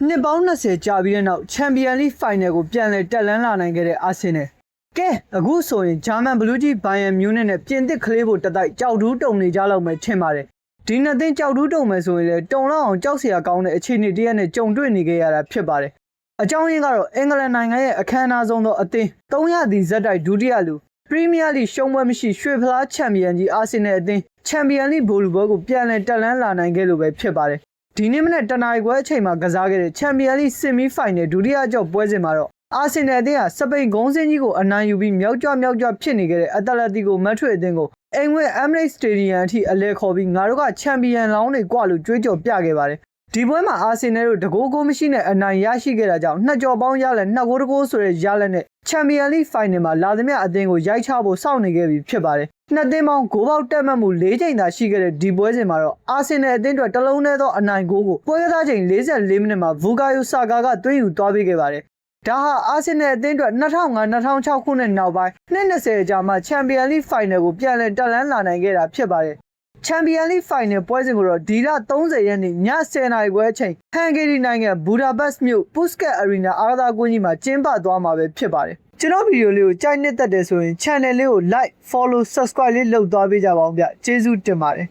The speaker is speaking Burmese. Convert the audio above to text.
နှစ်ပေါင်း20ကြာပြီးတဲ့နောက်ချန်ပီယံလိဖိုင်နယ်ကိုပြန်လည်တက်လှမ်းလာနိုင်ခဲ့တဲ့အာဆင်နယ်ကဲအခုဆိုရင်ဂျာမန်ဘလူးကြီးဘိုင်ယန်မြူးနစ်နဲ့ပြင်သစ်ကလေးဖို့တတိုက်ကြောက်တူးတုံနေကြလောက်မယ်ထင်ပါတယ်ဒီနှစ်သင်းကြောက်တူးတုံမယ်ဆိုရင်လည်းတုံလောက်အောင်ကြောက်စရာကောင်းတဲ့အခြေအနေတရက်နဲ့ကြုံတွေ့နေခဲ့ရတာဖြစ်ပါတယ်အကြောင်းရင်းကတော့အင်္ဂလန်နိုင်ငံရဲ့အခမ်းအနားဆုံးသောအသင်း300တီဇက်တိုက်ဒုတိယလူပရီးမီးယားလိရှုံးပွဲမရှိရွှေဖလားချန်ပီယံကြီးအာဆင်နယ်အသင်းချန်ပီယံလိဘောလူပွဲကိုပြန်လည်တက်လှမ်းလာနိုင်ခဲ့လို့ပဲဖြစ်ပါတယ်ဒီနေ့မနေ့တနင်္လာရီခွဲအချိန်မှာကစားခဲ့တဲ့ချန်ပီယံလိဆီမီဖိုင်နယ်ဒုတိယကြော့ပွဲစဉ်မှာတော့အာဆင်နယ်အသင်းဟာစပိန်ဂုံးစင်းကြီးကိုအနိုင်ယူပြီးမြောက်ကြွဖြစ်နေခဲ့တဲ့အက်တလက်တီကိုမတ်ထရစ်အသင်းကိုအိမ်ဝဲအမ်မရိတ်စတေဒီယံအထိအလဲခေါ်ပြီးငါတို့ကချန်ပီယံလောင်းတွေကြွလို့ကြွေးကြော်ပြခဲ့ပါတယ်ဒီပွဲမှာအာဆင်နယ်တို့တကိုးမရှိနဲ့အနိုင်ရရှိခဲ့တာကြောင့်နှစ်ကြော်ပေါင်းရလဲ2ဂိုးဆိုတဲ့ရလက်နဲ့ချန်ပီယံလိဖိုင်နယ်မှာလာသမျှအသင်းကိုရိုက်ချဖို့စောင့်နေခဲ့ပြီဖြစ်ပါတယ်နှစ်သင်းပေါင်းဂိုးပေါက်တက်မှတ်မှု4ချိန်သာရှိခဲ့တဲ့ဒီပွဲစဉ်မှာတော့အာဆင်နယ်အသင်းအတွက်တလုံးတည်းသောအနိုင်ဂိုးကိုပွဲကစားချိန်44မိနစ်မှာဘူကာယိုဆာကာကသွင်းယူသွားပေးခဲ့ပါတယ်ဒါဟာအာဆင်နယ်အသင်းအတွက်2005-2006ခုနှစ်နောက်ပိုင်း20အကြာမှာချန်ပီယံလိဖိုင်နယ်ကိုပြန်လည်တက်လှမ်းလာနိုင်ခဲ့တာဖြစ်ပါတယ်ချန်ပီယံလိဖိုင်နယ်ပွဲစဉ်ကိုတော့ဒီလ30ရက်နေ့ည10:00နာရီခွဲအချိန်ဟန်ဂေရီနိုင်ငံဘူဒါပက်စ်မြို့ပုစကက်အရီနာအားကစားကွင်းကြီးမှာကျင်းပသွားမှာပဲဖြစ်ပါတယ်ကျွန်တော်ဗီဒီယိုလေးကိုကြိုက်နှစ်သက်တယ်ဆိုရင် channel လေးကို like follow subscribe လေးလုပ်သွားပေးကြပါဦးဗျကျေးဇူးတင်ပါတယ်